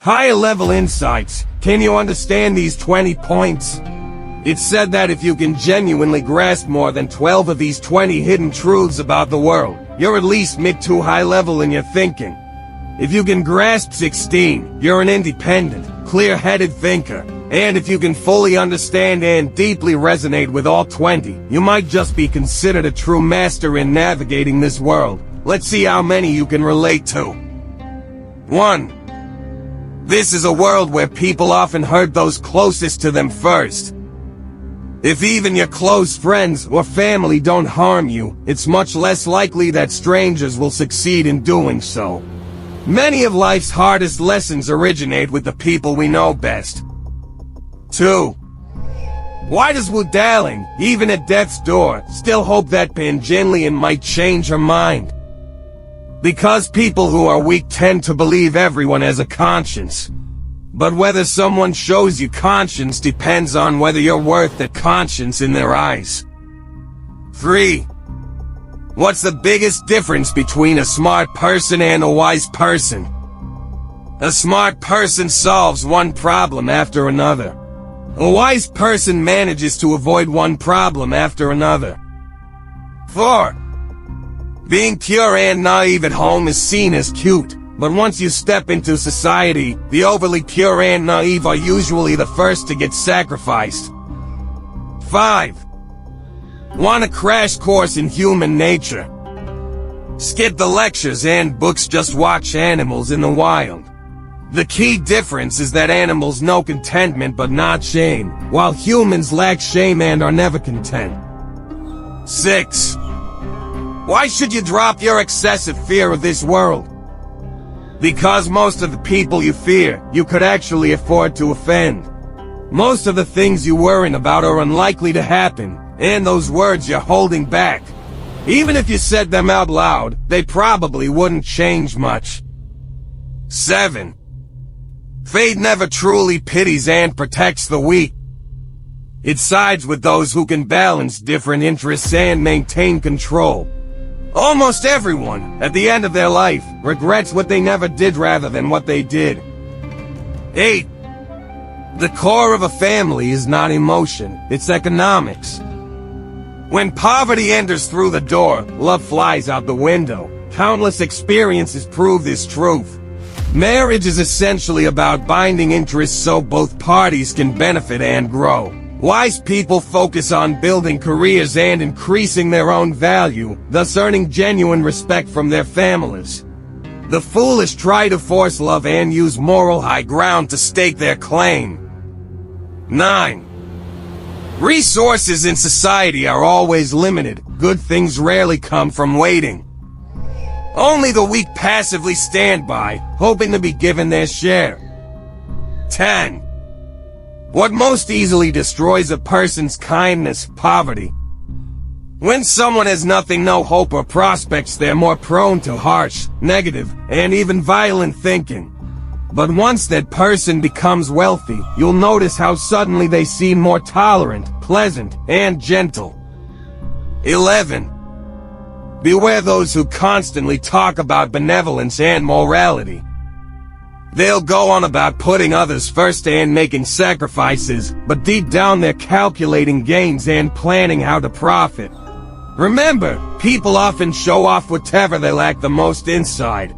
Higher level insights. Can you understand these 20 points? It's said that if you can genuinely grasp more than 12 of these 20 hidden truths about the world, you're at least mid to high level in your thinking. If you can grasp 16, you're an independent, clear-headed thinker. And if you can fully understand and deeply resonate with all 20, you might just be considered a true master in navigating this world. Let's see how many you can relate to. 1. This is a world where people often hurt those closest to them first. If even your close friends or family don't harm you, it's much less likely that strangers will succeed in doing so. Many of life's hardest lessons originate with the people we know best. 2. Why does Wu Daling, even at death's door, still hope that Pan Jinlian might change her mind? Because people who are weak tend to believe everyone has a conscience. But whether someone shows you conscience depends on whether you're worth that conscience in their eyes. 3. What's the biggest difference between a smart person and a wise person? A smart person solves one problem after another. A wise person manages to avoid one problem after another. 4. Being pure and naive at home is seen as cute. But once you step into society, the overly pure and naive are usually the first to get sacrificed. 5. Want a crash course in human nature? Skip the lectures and books, just watch animals in the wild. The key difference is that animals know contentment but not shame, while humans lack shame and are never content. 6. Why should you drop your excessive fear of this world? Because most of the people you fear, you could actually afford to offend. Most of the things you worry about are unlikely to happen, and those words you're holding back, even if you said them out loud, they probably wouldn't change much. 7. Fate never truly pities and protects the weak. It sides with those who can balance different interests and maintain control. Almost everyone, at the end of their life, regrets what they never did rather than what they did. 8. The core of a family is not emotion, it's economics. When poverty enters through the door, love flies out the window. Countless experiences prove this truth. Marriage is essentially about binding interests so both parties can benefit and grow. Wise people focus on building careers and increasing their own value, thus earning genuine respect from their families. The foolish try to force love and use moral high ground to stake their claim. 9. Resources in society are always limited. Good things rarely come from waiting. Only the weak passively stand by, hoping to be given their share. 10. What most easily destroys a person's kindness? Poverty. When someone has nothing, no hope or prospects, they're more prone to harsh, negative, and even violent thinking. But once that person becomes wealthy, you'll notice how suddenly they seem more tolerant, pleasant, and gentle. 11. Beware those who constantly talk about benevolence and morality. They'll go on about putting others first and making sacrifices, but deep down they're calculating gains and planning how to profit. Remember, people often show off whatever they lack the most inside.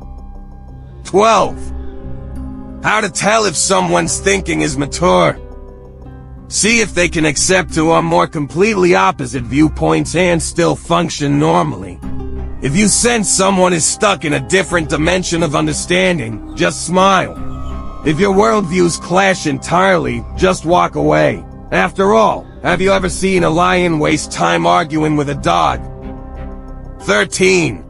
12. How to tell if someone's thinking is mature. See if they can accept two or more completely opposite viewpoints and still function normally. If you sense someone is stuck in a different dimension of understanding, just smile. If your worldviews clash entirely, just walk away. After all, have you ever seen a lion waste time arguing with a dog? 13.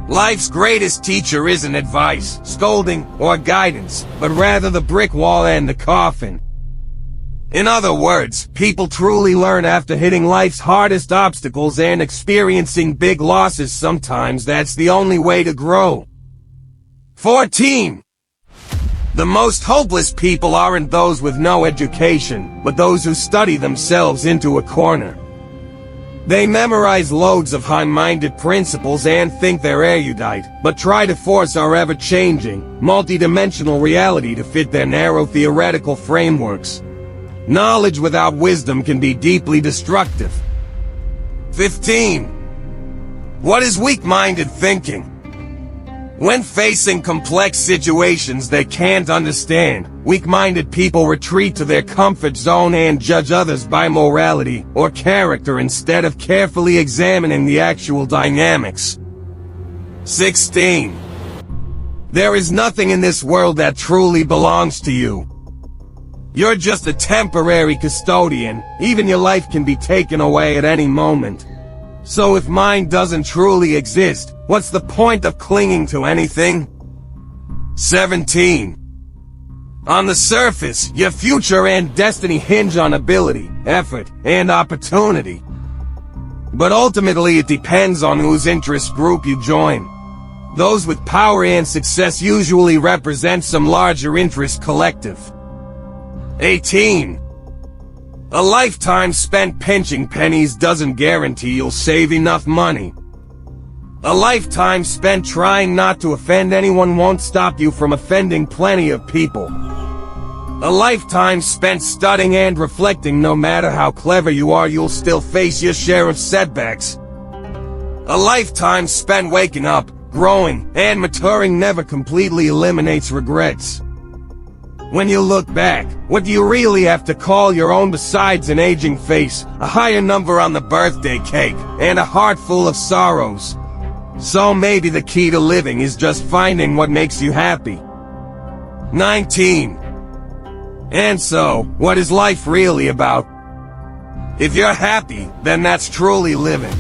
Life's greatest teacher isn't advice, scolding, or guidance, but rather the brick wall and the coffin. In other words, people truly learn after hitting life's hardest obstacles and experiencing big losses. Sometimes that's the only way to grow. 14. The most hopeless people aren't those with no education, but those who study themselves into a corner. They memorize loads of high-minded principles and think they're erudite, but try to force our ever-changing, multi-dimensional reality to fit their narrow theoretical frameworks. Knowledge without wisdom can be deeply destructive. 15. What is weak-minded thinking? When facing complex situations they can't understand, weak-minded people retreat to their comfort zone and judge others by morality or character instead of carefully examining the actual dynamics. 16. There is nothing in this world that truly belongs to you. You're just a temporary custodian. Even your life can be taken away at any moment. So if mind doesn't truly exist, what's the point of clinging to anything? 17. On the surface, your future and destiny hinge on ability, effort, and opportunity. But ultimately it depends on whose interest group you join. Those with power and success usually represent some larger interest collective. 18. A lifetime spent pinching pennies doesn't guarantee you'll save enough money. A lifetime spent trying not to offend anyone won't stop you from offending plenty of people. A lifetime spent studying and reflecting, no matter how clever you are, you'll still face your share of setbacks. A lifetime spent waking up, growing, and maturing never completely eliminates regrets. When you look back, what do you really have to call your own besides an aging face, a higher number on the birthday cake, and a heart full of sorrows? So maybe the key to living is just finding what makes you happy. 19. And so, what is life really about? If you're happy, then that's truly living.